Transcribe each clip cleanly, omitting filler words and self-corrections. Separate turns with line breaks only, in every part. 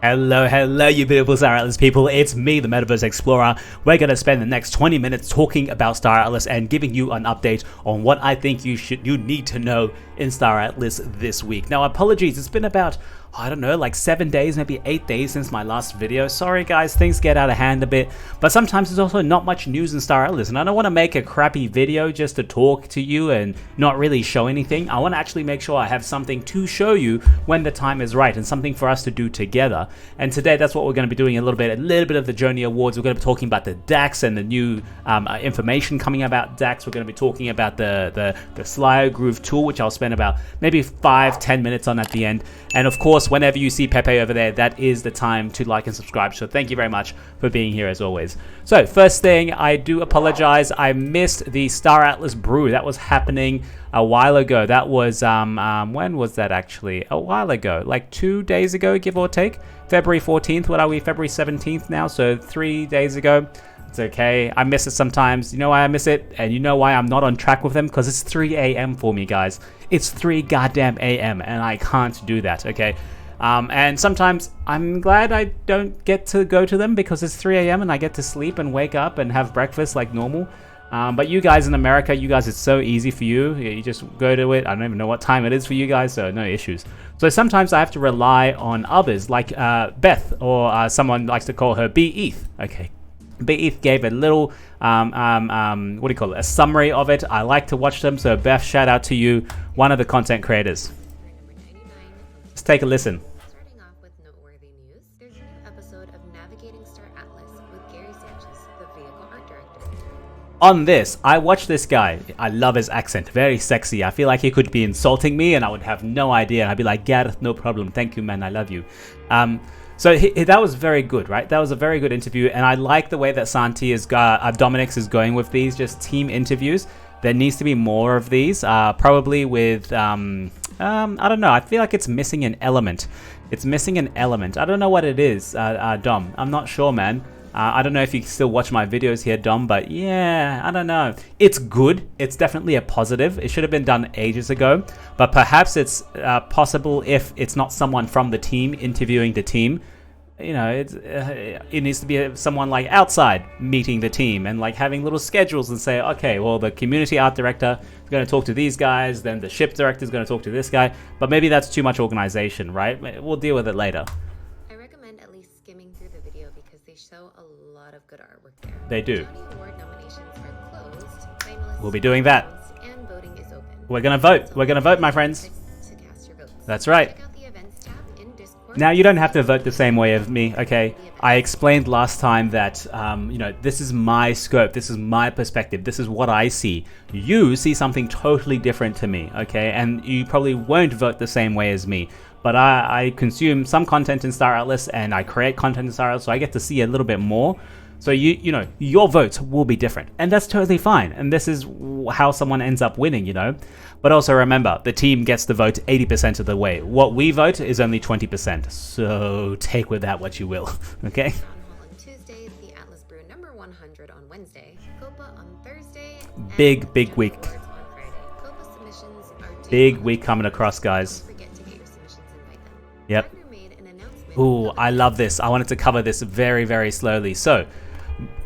Hello, you beautiful Star Atlas people. It's me, the MetaVerse Explorer. We're going to spend the next 20 minutes talking about Star Atlas and giving you an update on what I think you need to know in Star Atlas this week. Now, apologies, it's been about, I don't know, like 7 days, maybe 8 days since my last video. Sorry guys, things get out of hand a bit, but sometimes there's also not much news in Star Atlas, and I don't want to make a crappy video just to talk to you and not really show anything. I want to actually make sure I have something to show you when the time is right and something for us to do together. And today that's what we're going to be doing a little bit of the Joni Awards. We're going to be talking about the DACs and the new information coming about DACs. We're going to be talking about the Slyo Groove tool, which I'll spend about maybe 5-10 minutes on at the end. And of course, whenever you see Pepe over there, that is the time to like and subscribe. So thank you very much for being here as always. So first thing, I do apologize. I missed the Star Atlas brew. That was happening a while ago. That was, when was that actually? A while ago, like 2 days ago, give or take. February 14th, what are we? February 17th now, so 3 days ago. It's okay. I miss it sometimes. You know why I miss it? And you know why I'm not on track with them? Because it's 3 a.m. for me, guys. It's 3 goddamn a.m. and I can't do that, okay? And sometimes I'm glad I don't get to go to them because it's 3 a.m. and I get to sleep and wake up and have breakfast like normal. But you guys in America, you guys, it's so easy for you. You just go to it. I don't even know what time it is for you guys, so no issues. So sometimes I have to rely on others like Beth, or someone likes to call her B-Eth, okay? B-Eth gave a little, what do you call it, a summary of it. I like to watch them, so Beth, shout out to you, one of the content creators. Let's take a listen.
Starting off with noteworthy news, there's a new episode of Navigating Star Atlas with Gary Sanchez, the vehicle art director.
On this, I watch this guy. I love his accent, very sexy. I feel like he could be insulting me and I would have no idea. I'd be like, Gareth, no problem. Thank you, man. I love you. So that was very good, right? That was a very good interview, and I like the way that Dominic's is going with these just team interviews. There needs to be more of these, probably with, I don't know, I feel like it's missing an element. It's missing an element. I don't know what it is, Dom. I'm not sure, man. I don't know if you still watch my videos here, Dom, but yeah, I don't know. It's good. It's definitely a positive. It should have been done ages ago, but perhaps it's possible if it's not someone from the team interviewing the team. You know, it needs to be someone like outside meeting the team and like having little schedules and say, okay, well, the community art director is going to talk to these guys, then the ship director is going to talk to this guy, but maybe that's too much organization, right? We'll deal with it later.
I recommend at least skimming through the video because they show a lot of good artwork there.
They do.
Joni Award nominations are closed. Finalists
We'll be doing that.
And voting is open.
We're going to vote. We're going to vote, my friends.
To cast your votes.
That's right.
Check out the events tab in Discord.
Now, you don't have to vote the same way as me, okay? I explained last time that, you know, this is my scope, this is my perspective, this is what I see. You see something totally different to me, okay? And you probably won't vote the same way as me. But I consume some content in Star Atlas and I create content in Star Atlas, so I get to see a little bit more. So you know, your votes will be different, and that's totally fine. And this is how someone ends up winning, you know. But also remember, the team gets to vote 80% of the way. What we vote is only 20%. So take with that what you will, okay?
Town Hall on Tuesday, the Atlas Brew number 100 on Wednesday, Copa on Thursday, and
Big
Joni
week.
Awards on Friday. Copa submissions are due.
Big week coming across, guys.
Don't forget to get your submissions and invite them.
Yep.
Wagner made an announcement.
Ooh, I love this. I wanted to cover this very, very slowly. So,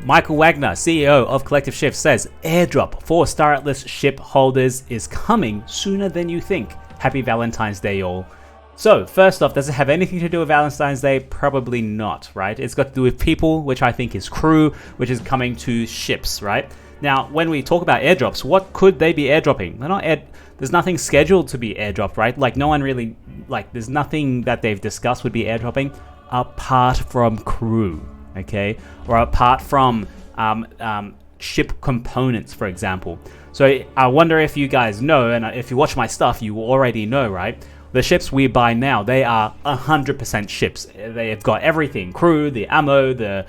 Michael Wagner, CEO of Collective Shift, says airdrop for Star Atlas ship holders is coming sooner than you think. Happy Valentine's Day, y'all. So, first off, does it have anything to do with Valentine's Day? Probably not, right? It's got to do with people, which I think is crew, which is coming to ships, right? Now, when we talk about airdrops, what could they be airdropping? They're not there's nothing scheduled to be airdropped, right? Like, no one really, like, there's nothing that they've discussed would be airdropping apart from crew. Okay, or apart from ship components, for example. So I wonder if you guys know, and if you watch my stuff, you already know, right? The ships we buy now, they are 100% ships. They've got everything: crew, the ammo, the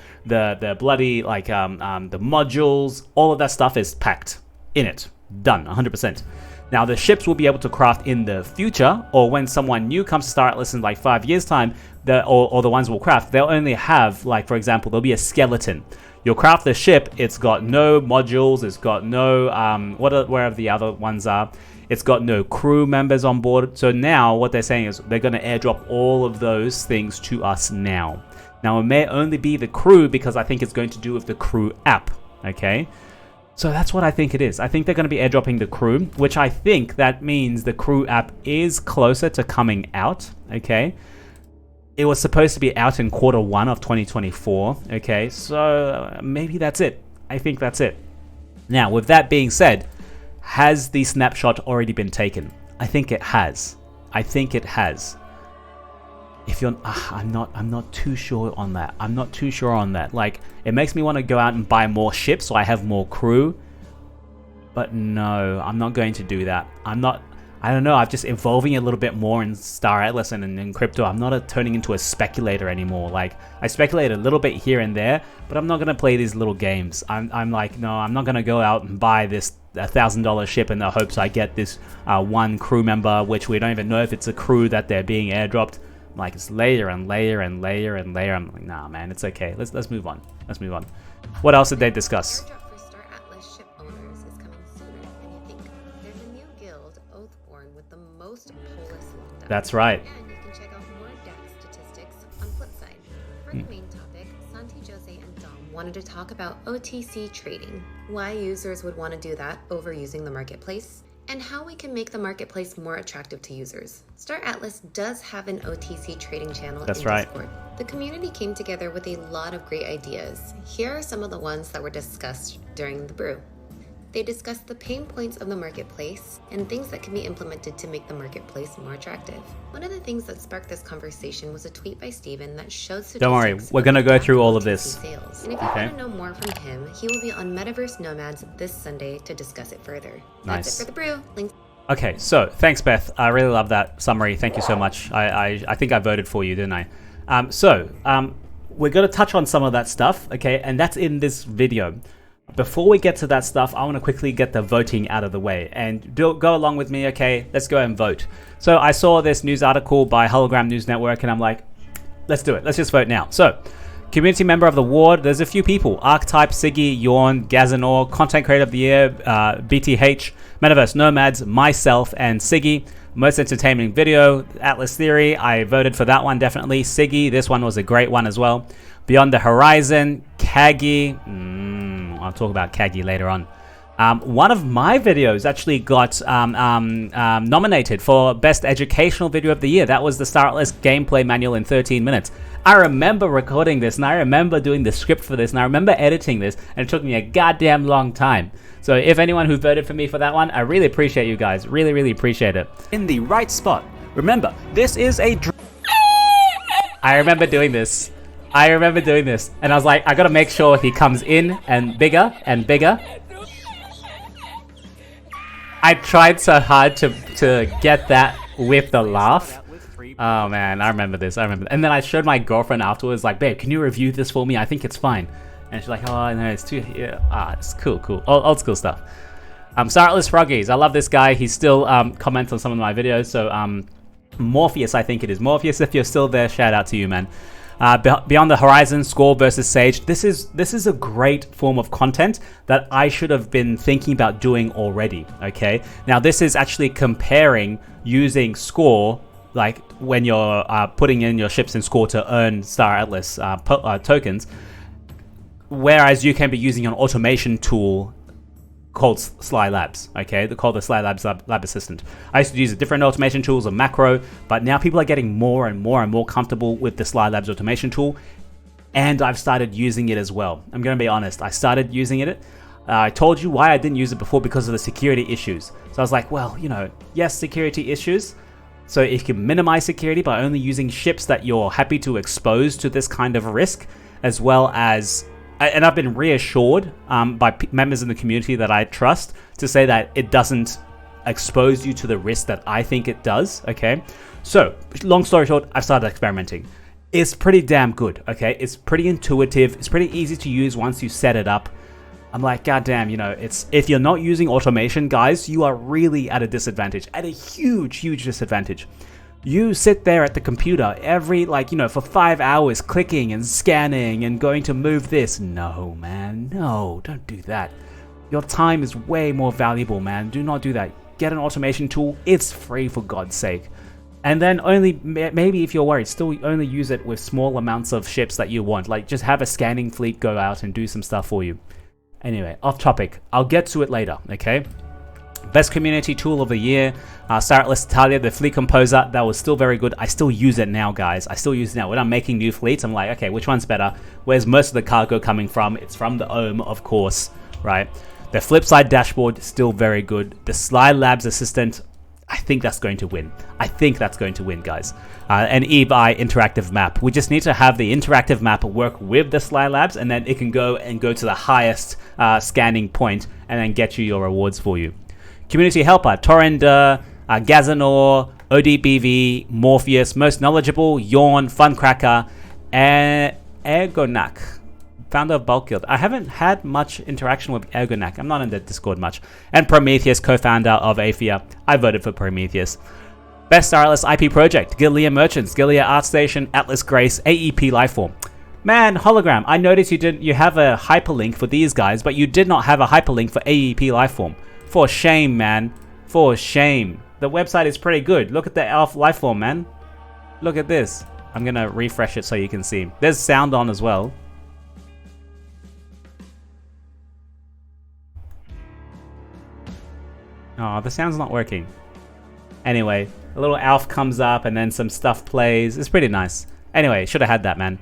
bloody like the modules. All of that stuff is packed in it, done, 100%. Now, the ships will be able to craft in the future, or when someone new comes to Star Atlas in like 5 years' time, or the ones will craft, they'll only have, like, for example, there'll be a skeleton. You'll craft the ship, it's got no modules, it's got no, where the other ones are. It's got no crew members on board. So now what they're saying is they're going to airdrop all of those things to us now. Now, it may only be the crew because I think it's going to do with the crew app, okay? So that's what I think it is. I think they're going to be airdropping the crew, which I think that means the crew app is closer to coming out, okay? It was supposed to be out in Q1 of 2024, okay? So maybe that's it. I think that's it. Now, with that being said, has the snapshot already been taken? I think it has. I think it has. If you're, I'm not too sure on that. I'm not too sure on that. Like, it makes me want to go out and buy more ships so I have more crew. But no, I'm not going to do that. I don't know. I'm just evolving a little bit more in Star Atlas and in crypto. I'm not turning into a speculator anymore. Like, I speculate a little bit here and there, but I'm not going to play these little games. I'm like, no, I'm not going to go out and buy this $1,000 ship in the hopes I get this one crew member, which we don't even know if it's a crew that they're being airdropped. Like, it's layer and layer and layer and layer. I'm like, nah, man, it's okay. Let's move on. Let's move on. What else did they discuss?
Airdrop for Star Atlas ship owners is coming sooner than you think. There's a new guild, Oathborn, with the most polis lockdown.
That's right.
And you can check out more DAC statistics on Flipside. For the main topic, Santi, Jose, and Dom wanted to talk about OTC trading, why users would want to do that over using the marketplace, and how we can make the marketplace more attractive to users. Star Atlas does have an OTC trading channel in Discord. The community came together with a lot of great ideas. Here are some of the ones that were discussed during the brew. They discussed the pain points of the marketplace and things that can be implemented to make the marketplace more attractive. One of the things that sparked this conversation was a tweet by Steven that showed statistics.
Don't worry, we're going to go through all of this.
Sales. And if you want to know more from him, he will be on MetaVerse Nomads this Sunday to discuss it further.
Nice.
That's it for the brew. Links.
Okay, so thanks, Beth. I really love that summary. Thank you so much. I think I voted for you, didn't I? We're going to touch on some of that stuff, okay? And that's in this video. Before we get to that stuff, I want to quickly get the voting out of the way. And go along with me, okay? Let's go and vote. So I saw this news article by Hologram News Network, and I'm like, let's do it. Let's just vote now. So, community member of the ward, there's a few people. Archetype, Siggy, Yawn, Gazanor, Content Creator of the Year, BTH, MetaVerse Nomads, myself, and Siggy. Most entertaining video, Atlas Theory, I voted for that one definitely. Siggy, this one was a great one as well. Beyond the Horizon, Kagi, I'll talk about Kagi later on. One of my videos actually got nominated for Best Educational Video of the Year. That was the Star Atlas Gameplay Manual in 13 minutes. I remember recording this, and I remember doing the script for this, and I remember editing this, and it took me a goddamn long time. So if anyone who voted for me for that one, I really appreciate you guys. Really, really appreciate it. In the right spot. Remember, this is a... I remember doing this. And I was like, I gotta make sure he comes in and bigger and bigger. I tried so hard to get that with the laugh. Oh man, I remember this. And then I showed my girlfriend afterwards, like, babe, can you review this for me? I think it's fine. And she's like, oh no, it's too, yeah. It's cool. Old school stuff. Star Atlas Froggies, I love this guy. He still comments on some of my videos. So Morpheus, I think it is. Morpheus, if you're still there, shout out to you, man. Beyond the Horizon, Score versus Sage. This is a great form of content that I should have been thinking about doing already. Okay, now this is actually comparing using Score, like when you're putting in your ships in Score to earn Star Atlas tokens, whereas you can be using an automation tool called Sly Labs, okay? They're called the Sly Labs Lab Assistant. I used to use different automation tools, a macro, but now people are getting more and more comfortable with the Sly Labs automation tool, and I've started using it as well. I'm gonna be honest, I started using it. I told you why I didn't use it before, because of the security issues. So I was like, well, you know, yes, security issues. So if you can minimize security by only using ships that you're happy to expose to this kind of risk, as well as... And I've been reassured by members in the community that I trust to say that it doesn't expose you to the risk that I think it does, okay? So, long story short, I've started experimenting. It's pretty damn good, okay? It's pretty intuitive. It's pretty easy to use once you set it up. I'm like, goddamn, you know, if you're not using automation, guys, you are really at a disadvantage, at a huge disadvantage. You sit there at the computer every, like, you know, for 5 hours clicking and scanning and going to move this. No, man, no, don't do that. Your time is way more valuable, man. Do not do that. get an automation tool. It's free, for God's sake. And then only, maybe if you're worried, still only use it with small amounts of ships that you want. Like, just have a scanning fleet go out and do some stuff for you. Anyway, off topic. I'll get to it later, okay? Best community tool of the year, Staratlas Italia, the fleet composer. That was still very good. I still use it now, guys. I still use it now. When I'm making new fleets, I'm like, okay, which one's better? Where's most of the cargo coming from? It's from the Ohm, of course, right? The flipside dashboard, still very good. The Sly Labs assistant, I think that's going to win. I think that's going to win, guys. And eBuy interactive map. We just need to have the interactive map work with the Sly Labs, and then it can go to the highest scanning point and then get you your rewards for you. Community helper, Torrender, Gazanor, ODBV, Morpheus, most knowledgeable, Yawn, Funcracker, and Ergonak, founder of Bulk Guild. I haven't had much interaction with Ergonak. I'm not in the Discord much. And Prometheus, co-founder of Aphia. I voted for Prometheus. Best Staratlas IP project, Gilia Merchants, Gilia ArtStation, Atlas Grace, AEP Lifeform. Man, Hologram, I noticed you have a hyperlink for these guys, but you did not have a hyperlink for AEP Lifeform. For shame, man. For shame. The website is pretty good. Look at the Alpha Lifeform, man. Look at this. I'm going to refresh it so you can see. There's sound on as well. Oh, the sound's not working. Anyway, a little Alf comes up and then some stuff plays. It's pretty nice. Anyway, should have had that, man.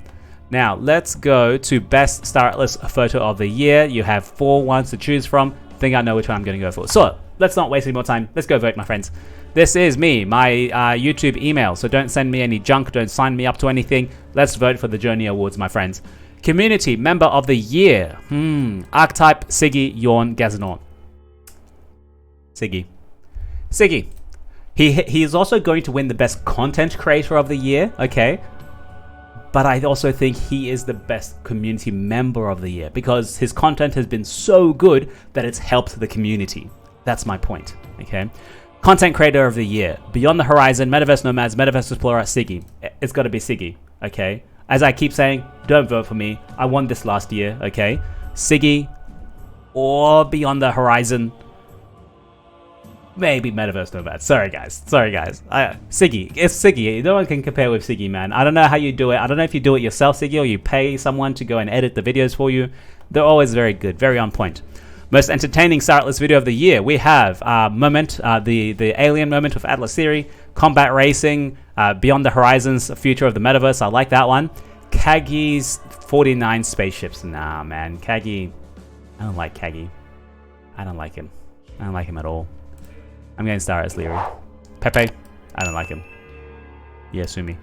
Now, let's go to Best Staratlas Photo of the Year. You have 4 ones to choose from. I think I know which one I'm going to go for. So, let's not waste any more time. Let's go vote, my friends. This is me, my YouTube email. So don't send me any junk. Don't sign me up to anything. Let's vote for the Joni Awards, my friends. Community Member of the Year. Archetype, Siggy, Yawn, Gazanor. Siggy. Siggy. He is also going to win the Best Content Creator of the Year, okay? But I also think he is the best community member of the year because his content has been so good that it's helped the community. That's my point, okay? Content Creator of the Year, Beyond the Horizon, MetaVerse Nomads, MetaVerse Explorer, Siggy. It's got to be Siggy, okay? As I keep saying, don't vote for me. I won this last year, okay? Siggy or Beyond the Horizon. Maybe MetaVerse Nomads. Sorry, guys. Siggy. It's Siggy. No one can compare with Siggy, man. I don't know how you do it. I don't know if you do it yourself, Siggy, or you pay someone to go and edit the videos for you. They're always very good, very on point. Most entertaining Staratlas video of the year. We have Moment, the alien moment with Atlas Theory, Combat Racing, Beyond the Horizons, Future of the Metaverse. I like that one. Kagi's 49 spaceships. Nah, man. Kagi. I don't like Kagi. I don't like him. I don't like him at all. I'm getting Staratlas Leary. Pepe, I don't like him. Yeah, sue me.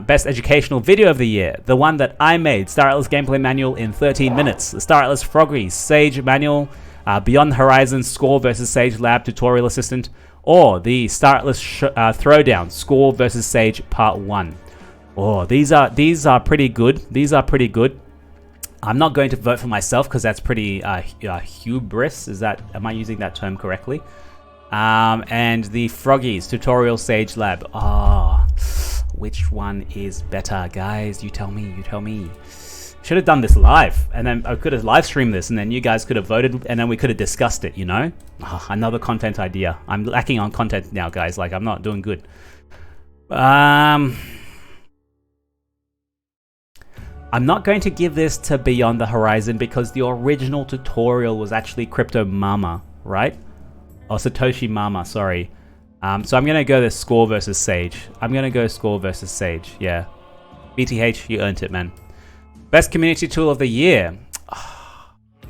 Best educational video of the year. The one that I made. Staratlas gameplay manual in 13 minutes. The Staratlas Froggy Sage manual. Beyond Horizon Score versus Sage Lab tutorial assistant. Or the Staratlas Throwdown Score versus Sage Part 1. Oh, these are pretty good. These are pretty good. I'm not going to vote for myself because that's pretty hubris. Am I using that term correctly? And the Froggies Tutorial Sage Lab. Which one is better, guys? You tell me. Should have done this live, and then I could have live streamed this, and then you guys could have voted, and then we could have discussed it, you know? Another content idea. I'm lacking on content now, guys. Like, I'm not doing good. I'm not going to give this to Beyond the Horizon because the original tutorial was actually Crypto Mama, right? Or Satoshi Mama, sorry. So I'm going to go the Score versus Sage. Yeah. BTH, you earned it, man. Best community tool of the year.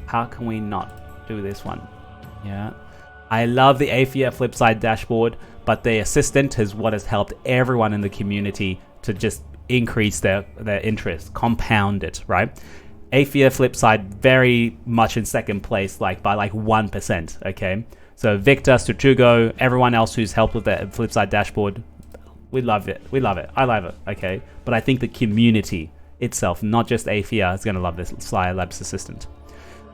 How can we not do this one? Yeah. I love the Aphia Flipside dashboard, but the assistant is what has helped everyone in the community to just increase their interest, compound it, right? Aphia Flipside very much in second place, by 1%, okay? So Victor, Stutugo, everyone else who's helped with the Flipside dashboard, we love it. I love it, okay? But I think the community itself, not just Aphia, is going to love this Sly Labs assistant.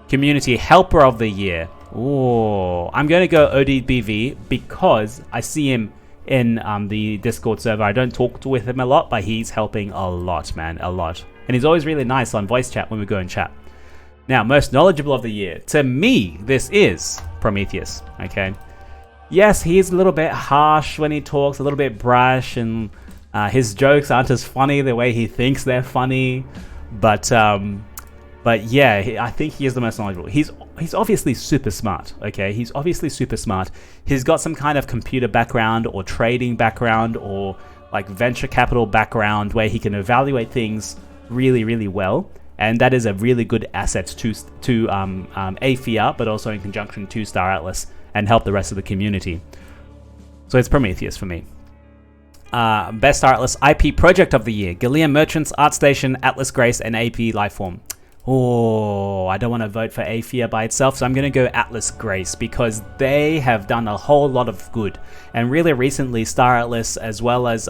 Community Helper of the Year. Oh, I'm going to go ODBV because I see him in the Discord server. I don't talk with him a lot, but he's helping a lot, man, a lot. And he's always really nice on voice chat when we go and chat. Now, most knowledgeable of the year. To me, this is Prometheus, okay? yes, he's a little bit harsh when he talks, a little bit brash, and his jokes aren't as funny the way he thinks they're funny. But yeah, I think he is the most knowledgeable. He's obviously super smart, okay? He's obviously super smart. He's got some kind of computer background or trading background or like venture capital background where he can evaluate things really, really well. And that is a really good asset to AFIA, but also in conjunction to staratlas and help the rest of the community. So it's Prometheus for me. Best staratlas IP project of the year: Galea Merchants, ArtStation, Atlas Grace, and AP Lifeform. Oh, I don't want to vote for AFIA by itself, so I'm going to go Atlas Grace because they have done a whole lot of good. And really recently, staratlas as well as,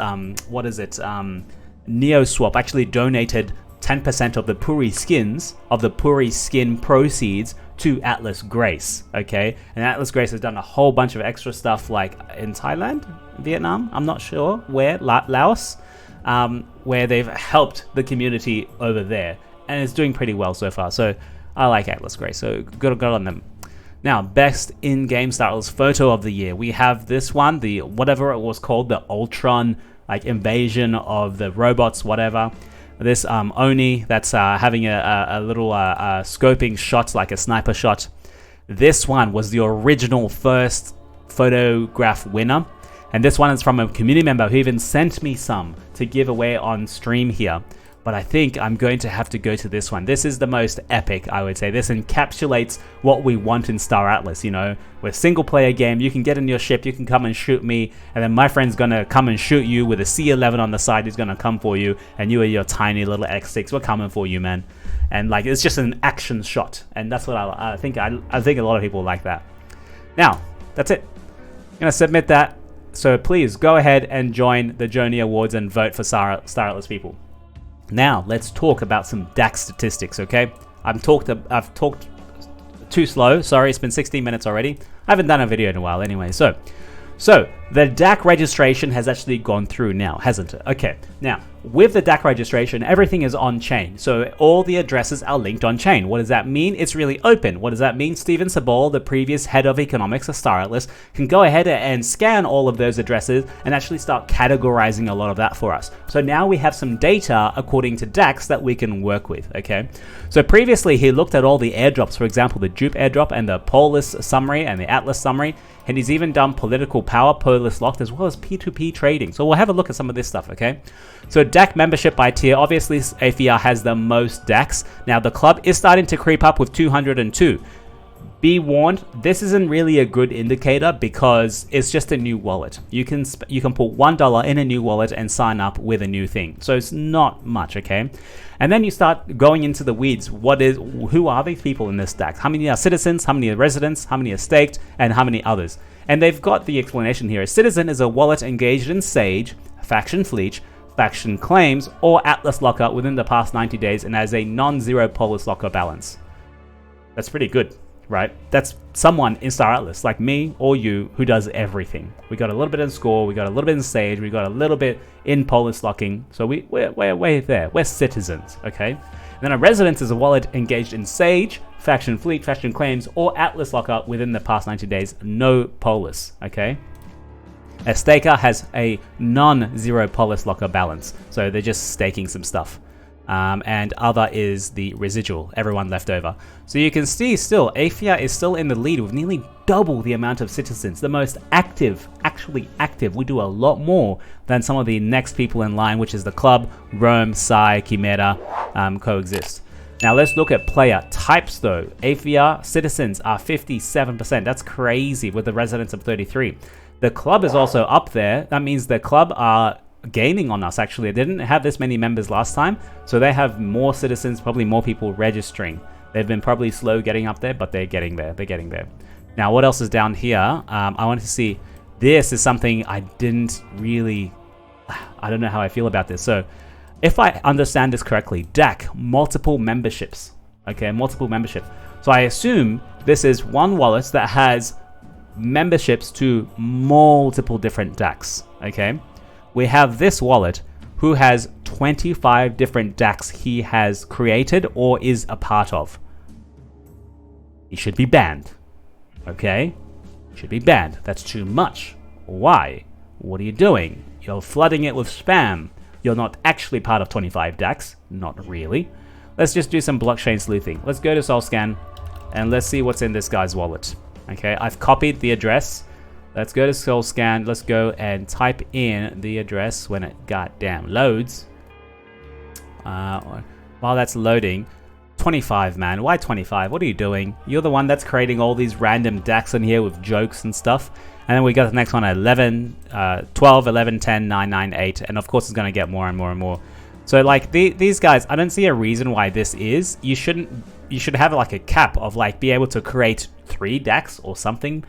NeoSwap actually donated 10% of the Puri skins, of the Puri skin proceeds to Atlas Grace, okay? And Atlas Grace has done a whole bunch of extra stuff like in Thailand, Vietnam, I'm not sure where, Laos, where they've helped the community over there. And it's doing pretty well so far. So I like Atlas Grace, so good on them. Now, best in-game staratlas photo of the year. We have this one, the whatever it was called, the Ultron like invasion of the robots, whatever. This Oni that's having a little scoping shot, like a sniper shot. This one was the original first photograph winner. And this one is from a community member who even sent me some to give away on stream here. But I think I'm going to have to go to this one. This is the most epic, I would say. This encapsulates what we want in staratlas, you know. We're a single player game. You can get in your ship, you can come and shoot me, and then my friend's gonna come and shoot you with a C11 on the side. He's gonna come for you, and you are your tiny little X6. We're coming for you, man. And like, it's just an action shot, and that's what I think. I think a lot of people like that. Now, that's it. I'm gonna submit that. So please go ahead and join the Joni Awards and vote for staratlas people. Now, let's talk about some DAC statistics, okay? I've talked too slow. Sorry, it's been 16 minutes already. I haven't done a video in a while anyway. So the DAC registration has actually gone through now, hasn't it? Okay, now, with the DAC registration, everything is on-chain. So all the addresses are linked on-chain. What does that mean? It's really open. What does that mean? Steven Sabol, the previous head of economics of staratlas, can go ahead and scan all of those addresses and actually start categorizing a lot of that for us. So now we have some data according to DACs that we can work with, okay? So previously he looked at all the airdrops, for example, the Dupe airdrop and the Polis summary and the Atlas summary, and he's even done political power, Polis locked, as well as P2P trading. So we'll have a look at some of this stuff, okay? So DAC membership by tier, obviously AFIA has the most DACs. Now the club is starting to creep up with 202. Be warned, this isn't really a good indicator because it's just a new wallet. You can put $1 in a new wallet and sign up with a new thing. So it's not much, okay? And then you start going into the weeds. Who are these people in this DAC? How many are citizens? How many are residents? How many are staked? And how many others? And they've got the explanation here. A citizen is a wallet engaged in Sage, Faction Fleet, Faction Claims, or Atlas Locker within the past 90 days and has a non-zero Polis Locker balance. That's pretty good, right? That's someone in staratlas, like me or you, who does everything. We got a little bit in Score, we got a little bit in Sage, we got a little bit in Polis Locking. So we're there. We're citizens, okay? And then a resident is a wallet engaged in Sage, Faction Fleet, Faction Claims, or Atlas Locker within the past 90 days, no Polis, okay? A staker has a non-zero Polis Locker balance, so they're just staking some stuff. And other is the residual, everyone left over. So you can see still, AFIA is still in the lead with nearly double the amount of citizens. The most active, actually active. We do a lot more than some of the next people in line, which is the club, Rome, Psy, Chimera, coexist. Now let's look at player types though. AFIA citizens are 57%. That's crazy with the residents of 33. The club is also up there. That means the club are gaining on us actually. They didn't have this many members last time, so they have more citizens, probably more people registering. They've been probably slow getting up there, but they're getting there. They're getting there. Now what else is down here? I wanted to see, this is something I didn't really, I don't know how I feel about this. So if I understand this correctly, DAC, multiple memberships, okay, multiple membership. So I assume this is one wallet that has memberships to multiple different DACs, okay? We have this wallet who has 25 different DACs he has created or is a part of. He should be banned, okay? should be banned. That's too much. Why? What are you doing? You're flooding it with spam. You're not actually part of 25 DACs. Not really. Let's just do some blockchain sleuthing. Let's go to SolScan and let's see what's in this guy's wallet. Okay, I've copied the address. Let's go to SolScan. Let's go and type in the address when it goddamn loads. While that's loading, 25, man. Why 25? What are you doing? You're the one that's creating all these random DACs in here with jokes and stuff. And then we got the next one at 11, 12, 11, 10, 9, 9, 8. And of course it's going to get more and more and more. So like these guys, I don't see a reason why this is. You should have like a cap of like be able to create 3 DACs or something.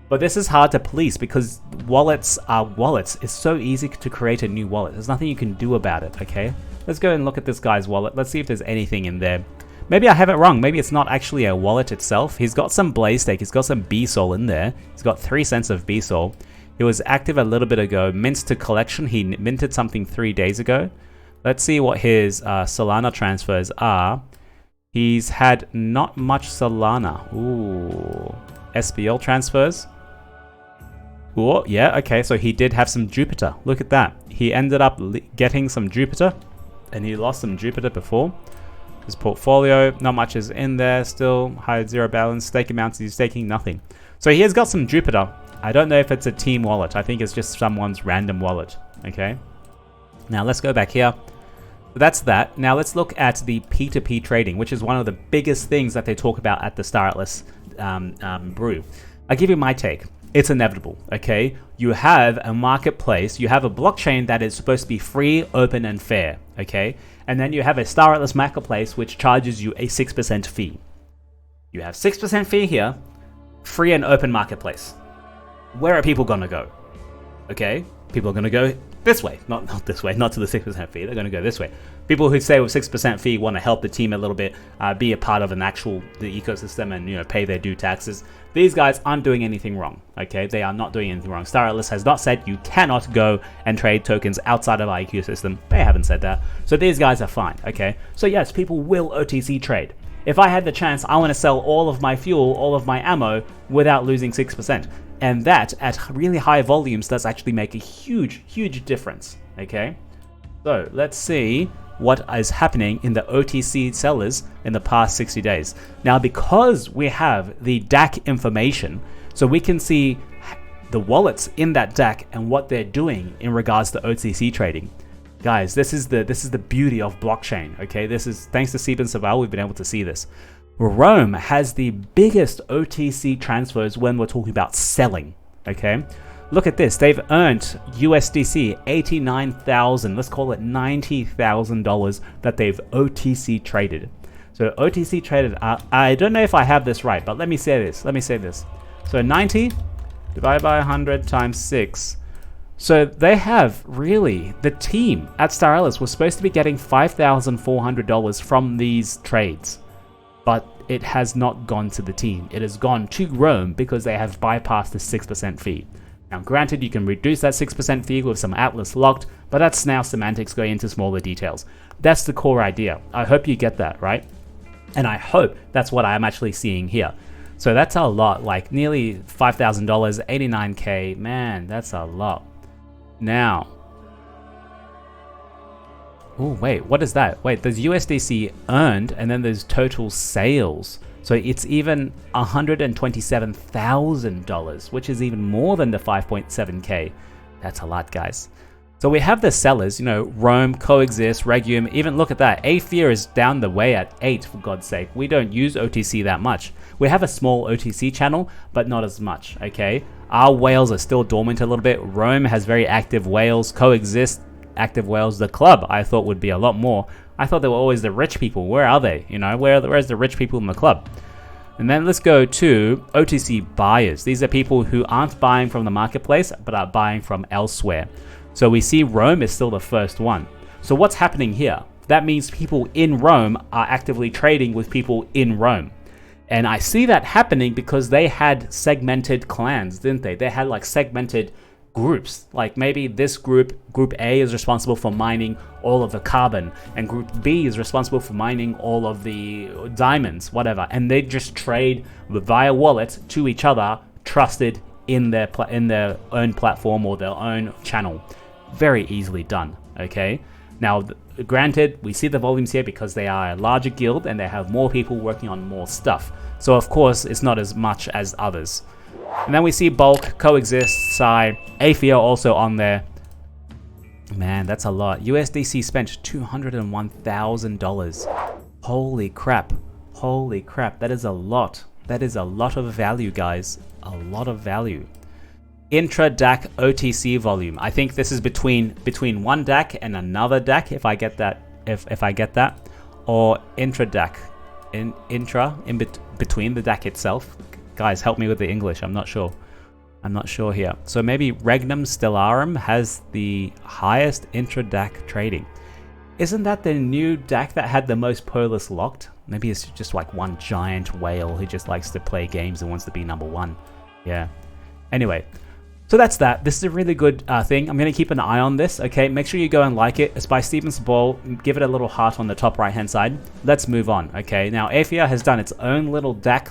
But this is hard to police because wallets are wallets. It's so easy to create a new wallet. There's nothing you can do about it, okay? Let's go and look at this guy's wallet. Let's see if there's anything in there. Maybe I have it wrong. Maybe it's not actually a wallet itself. He's got some Blaze Stake. He's got some BSOL in there. He's got 3 cents of BSOL. He was active a little bit ago. Mint to collection. He minted something 3 days ago. Let's see what his Solana transfers are. He's had not much Solana. Ooh. SBL transfers. Oh, yeah, okay, so he did have some Jupiter. Look at that. He ended up getting some Jupiter, and he lost some Jupiter before. His portfolio, not much is in there still. High 0 balance. Stake amounts, he's staking nothing. So he has got some Jupiter. I don't know if it's a team wallet. I think it's just someone's random wallet, okay? Now let's go back here. That's that. Now let's look at the P2P trading, which is one of the biggest things that they talk about at the staratlas brew. I'll give you my take. It's inevitable, okay? You have a marketplace, you have a blockchain that is supposed to be free, open, and fair, okay? And then you have a staratlas marketplace which charges you a 6% fee. You have 6% fee here, free and open marketplace. Where are people gonna go? Okay? People are gonna go this way, not this way, not to the 6% fee, they're gonna go this way. People who say with 6% fee want to help the team a little bit, be a part of the ecosystem and pay their due taxes. These guys aren't doing anything wrong, okay? They are not doing anything wrong. staratlas has not said you cannot go and trade tokens outside of our ecosystem. They haven't said that. So these guys are fine, okay? So yes, people will OTC trade. If I had the chance, I want to sell all of my fuel, all of my ammo without losing 6%. And that at really high volumes does actually make a huge, huge difference, okay? So let's see what is happening in the OTC sellers in the past 60 days. Now, because we have the DAC information, so we can see the wallets in that DAC and what they're doing in regards to OTC trading. Guys, this is the beauty of blockchain, okay? This is thanks to Seab and Saval, we've been able to see this. Rome has the biggest OTC transfers when we're talking about selling, okay? Look at this. They've earned USDC 89,000, let's call it $90,000 that they've OTC traded. So OTC traded, I don't know if I have this right, but let me say this. So 90 divided by 100 times 6. So they have really, the team at staratlas was supposed to be getting $5,400 from these trades, but it has not gone to the team. It has gone to Rome because they have bypassed the 6% fee. Now granted, you can reduce that 6% fee with some Atlas locked, but that's now semantics going into smaller details. That's the core idea. I hope you get that, right? And I hope that's what I'm actually seeing here. So that's a lot, like nearly $5,000, 89K, man, that's a lot. Now, oh wait, what is that? Wait, there's USDC earned and then there's total sales. So it's even $127,000, which is even more than the 5.7K. That's a lot, guys. So we have the sellers, Rome, Coexist, Regium, even look at that. Aether is down the way at 8, for God's sake. We don't use OTC that much. We have a small OTC channel, but not as much, okay? Our whales are still dormant a little bit. Rome has very active whales. Coexist, active whales. The club, I thought would be a lot more. I thought they were always the rich people. Where are they? Where's the rich people in the club? And then let's go to OTC buyers. These are people who aren't buying from the marketplace, but are buying from elsewhere. So we see Rome is still the first one. So what's happening here? That means people in Rome are actively trading with people in Rome. And I see that happening because they had segmented clans, didn't they? They had like segmented groups. Like maybe this group A is responsible for mining all of the carbon, and group B is responsible for mining all of the diamonds, whatever. And they just trade via wallet to each other, trusted in their own platform or their own channel. Very easily done, okay? Now, granted, we see the volumes here because they are a larger guild and they have more people working on more stuff. So of course, it's not as much as others. And then we see Bulk, Coexist, Psy, Aphia also on there. Man, that's a lot. USDC spent $201,000. Holy crap. Holy crap. That is a lot. That is a lot of value, guys. A lot of value. Intra DAC OTC volume. I think this is between one DAC and another DAC, if I get that. If I get that. Or intra DAC. Between the DAC itself. Guys, help me with the English. I'm not sure. I'm not sure here. So maybe Regnum Stellarum has the highest intra DAC trading. Isn't that the new DAC that had the most polars locked? Maybe it's just like one giant whale who just likes to play games and wants to be #1. Yeah. Anyway, so that's that. This is a really good thing. I'm going to keep an eye on this, okay? Make sure you go and like it. It's by Steven Ball. Give it a little heart on the top right-hand side. Let's move on, okay? Now, Aphia has done its own little DAC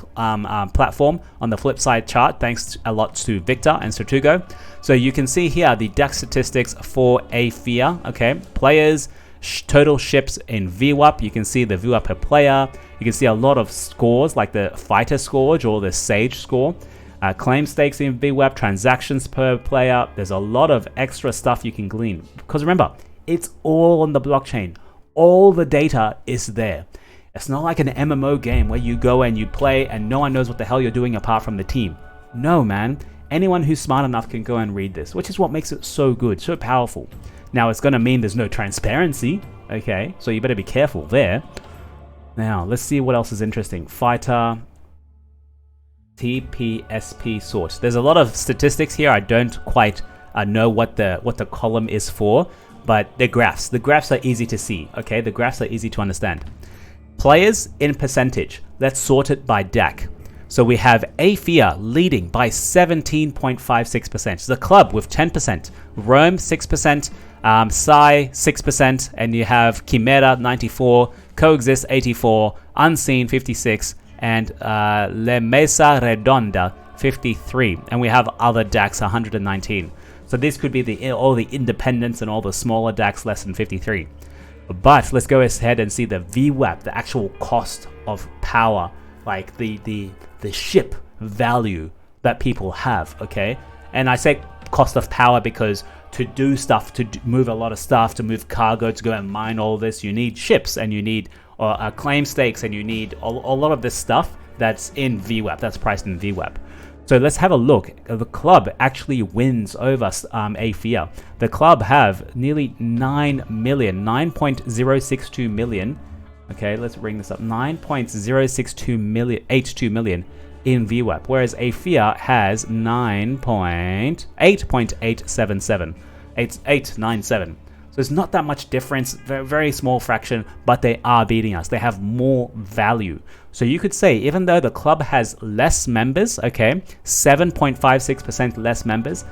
platform on the flip side chart, thanks a lot to Victor and Sertugo. So you can see here the DAC statistics for Aphia, okay? Players, total ships in VWAP. You can see the VWAP per player. You can see a lot of scores, like the fighter score or the Sage score. Claim stakes in VWAP, transactions per player. There's a lot of extra stuff you can glean. Because remember, it's all on the blockchain. All the data is there. It's not like an MMO game where you go and you play and no one knows what the hell you're doing apart from the team. No, man. Anyone who's smart enough can go and read this, which is what makes it so good, so powerful. Now, it's going to mean there's no transparency, okay? So you better be careful there. Now, let's see what else is interesting. Fighter... TPSP sort. There's a lot of statistics here. I don't quite know what the column is for, but they're graphs. The graphs are easy to see, okay? The graphs are easy to understand. Players in percentage. Let's sort it by DAC. So we have Aphia leading by 17.56%. The club with 10%. Rome 6%. Psy 6%. And you have Chimera 94. Coexist 84. Unseen 56. And La Mesa Redonda 53, and we have other DACs 119. So this could be all the independents and all the smaller DACs less than 53. But let's go ahead and see the VWAP, the actual cost of power, like the ship value that people have. Okay, and I say cost of power because to do stuff, to move a lot of stuff, to move cargo, to go and mine all this, you need ships and you need claim stakes, and you need a lot of this stuff that's in VWAP, that's priced in VWAP. So let's have a look. The club actually wins over Aphia. The club have nearly 9.062 million. Okay, let's bring this up. 9.062 million in VWAP, whereas Aphia has 8.897. So it's not that much difference, very small fraction, but they are beating us. They have more value. So you could say, even though the club has less members, okay, 7.56% less members,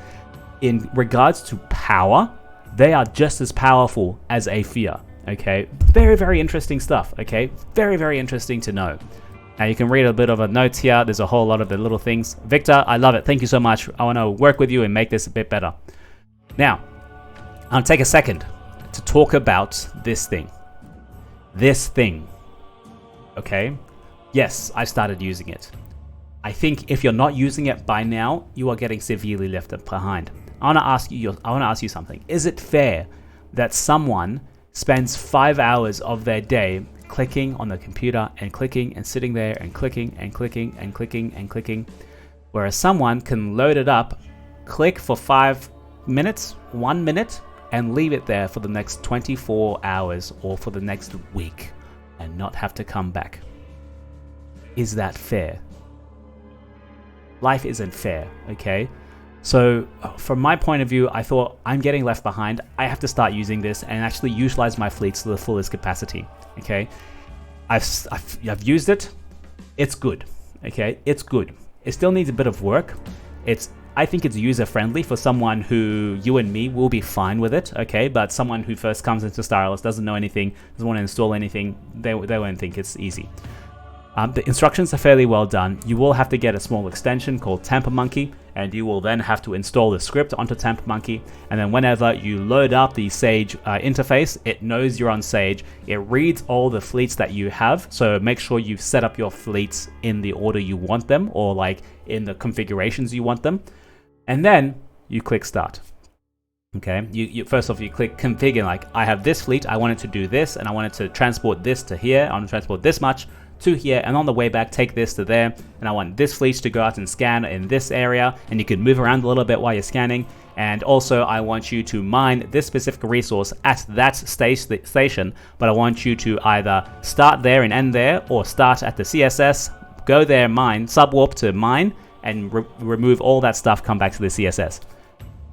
in regards to power, they are just as powerful as Aphia, okay? Very, very interesting stuff, okay? Very, very interesting to know. Now you can read a bit of a notes here. There's a whole lot of the little things. Victor, I love it. Thank you so much. I want to work with you and make this a bit better. Now, I'll take a second to talk about this thing. This thing. Okay? Yes, I started using it. I think if you're not using it by now, you are getting severely left behind. I want to ask you something. Is it fair that someone spends 5 hours of their day clicking on the computer and clicking and sitting there and clicking and clicking and clicking and clicking, whereas someone can load it up, click for 5 minutes, 1 minute, and leave it there for the next 24 hours or for the next week and not have to come back? Is that fair? Life isn't fair, okay? So from my point of view, I thought, I'm getting left behind. I have to start using this and actually utilize my fleets to the fullest capacity, okay? I've used it. It's good, okay? It's good. It still needs a bit of work. I think it's user-friendly for someone who, you and me, will be fine with it, okay? But someone who first comes into staratlas, doesn't know anything, doesn't want to install anything, they won't think it's easy. The instructions are fairly well done. You will have to get a small extension called TamperMonkey, and you will then have to install the script onto TamperMonkey. And then whenever you load up the Sage interface, it knows you're on Sage. It reads all the fleets that you have, so make sure you set up your fleets in the order you want them, or like in the configurations you want them. And then you click Start. Okay, you first off you click configure, like I have this fleet, I want it to do this, and I want it to transport this to here, I want to transport this much to here, and on the way back take this to there, and I want this fleet to go out and scan in this area, and you can move around a little bit while you're scanning. And also I want you to mine this specific resource at that station, but I want you to either start there and end there, or start at the CSS, go there, mine, subwarp to mine, and remove all that stuff, come back to the CSS.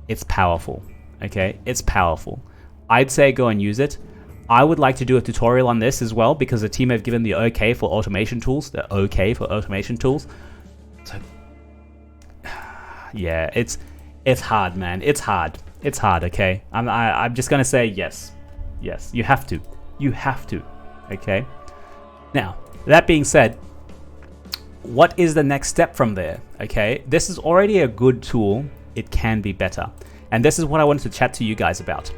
It's powerful, okay? It's powerful. I'd say go and use it. I would like to do a tutorial on this as well, because the team have given the OK for automation tools. The OK for automation tools. So, yeah, it's hard, man. It's hard. It's hard, okay? I'm just going to say yes. Yes, you have to. You have to, okay? Now, that being said, what is the next step from there, okay? This is already a good tool. It can be better. And this is what I wanted to chat to you guys about.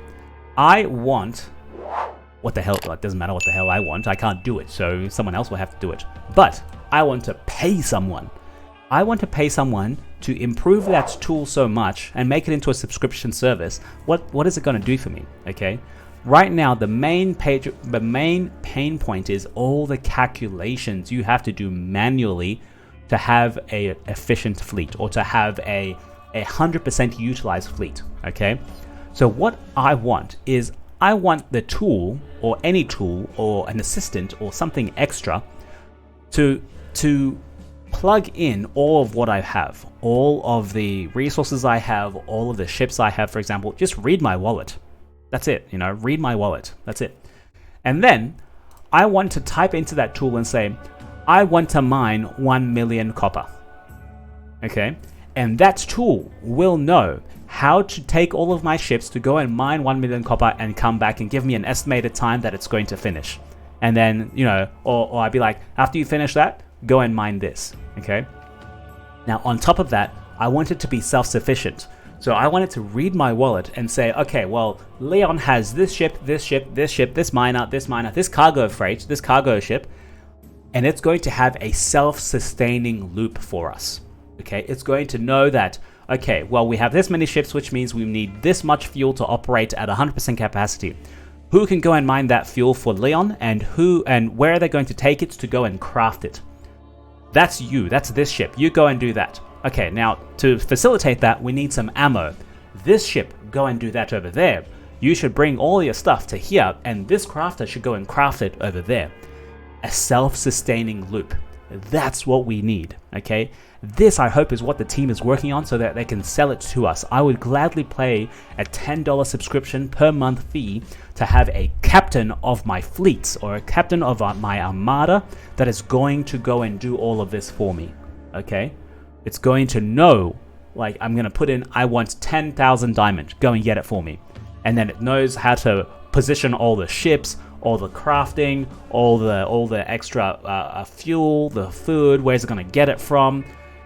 I want... What the hell? Well, it doesn't matter what the hell I want. I can't do it, so someone else will have to do it. But I want to pay someone. I want to pay someone to improve that tool so much and make it into a subscription service. What is it going to do for me? Okay. Right now, the main pain point is all the calculations you have to do manually to have a efficient fleet, or to have a 100% utilized fleet. Okay. So what I want is, I want the tool, or any tool, or an assistant, or something extra to plug in all of what I have, all of the resources I have, all of the ships I have, for example. Just read my wallet. That's it, you know, read my wallet. That's it. And then I want to type into that tool and say, I want to mine 1 million copper. Okay? And that tool will know how to take all of my ships to go and mine 1 million copper and come back and give me an estimated time that it's going to finish. And then, you know, or I'd be like, after you finish that, go and mine this, okay? Now, on top of that, I want it to be self-sufficient. So I want it to read my wallet and say, okay, well, Leon has this ship, this ship, this ship, this miner, this cargo freight, this cargo ship, and it's going to have a self-sustaining loop for us, okay? It's going to know that, okay, well, we have this many ships, which means we need this much fuel to operate at 100% capacity. Who can go and mine that fuel for Leon, and where are they going to take it to go and craft it? That's you. That's this ship. You go and do that. Okay, now, to facilitate that, we need some ammo. This ship, go and do that over there. You should bring all your stuff to here, and this crafter should go and craft it over there. A self-sustaining loop. That's what we need, okay? This, I hope, is what the team is working on so that they can sell it to us. I would gladly pay a $10 subscription per month fee to have a captain of my fleets, or a captain of my armada that is going to go and do all of this for me, okay? It's going to know, like, I'm going to put in, I want 10,000 diamond, go and get it for me. And then it knows how to position all the ships, all the crafting, all the extra fuel, the food, where's it going to get it from,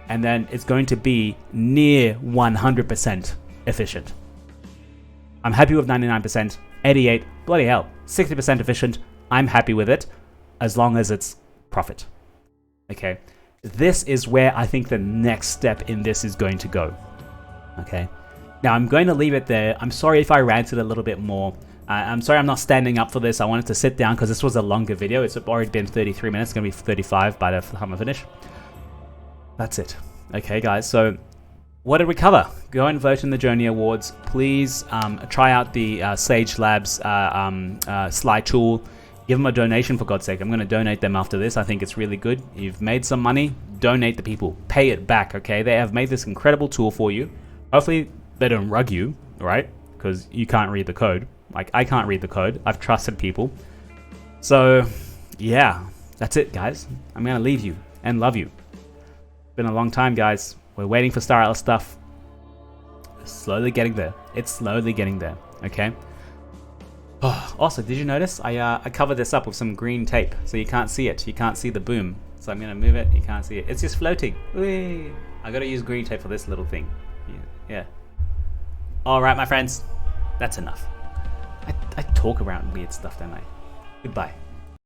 and then it's going to be near 100% efficient. I'm happy with 99%, 88, bloody hell, 60% efficient. I'm happy with it, as long as it's profit. Okay, this is where I think the next step in this is going to go. Okay, now I'm going to leave it there. I'm sorry if I ranted a little bit more. I'm sorry I'm not standing up for this. I wanted to sit down because this was a longer video. It's already been 33 minutes. It's going to be 35 by the time I finish. That's it. Okay, guys. So what did we cover? Go and vote in the Joni Awards. Please try out the Sage Labs slide tool. Give them a donation, for God's sake. I'm going to donate them after this. I think it's really good. You've made some money. Donate the people. Pay it back, okay? They have made this incredible tool for you. Hopefully they don't rug you, right? Because you can't read the code. Like, I can't read the code. I've trusted people. So, yeah. That's it, guys. I'm going to leave you and love you. Been a long time, guys. We're waiting for staratlas stuff. It's slowly getting there. It's slowly getting there, okay? Oh, also, did you notice I covered this up with some green tape, so you can't see it. You can't see the boom. So I'm gonna move it. You can't see it. It's just floating. Whee! I gotta use green tape for this little thing. Yeah. All right, my friends, that's enough. I talk around weird stuff, don't I? Goodbye.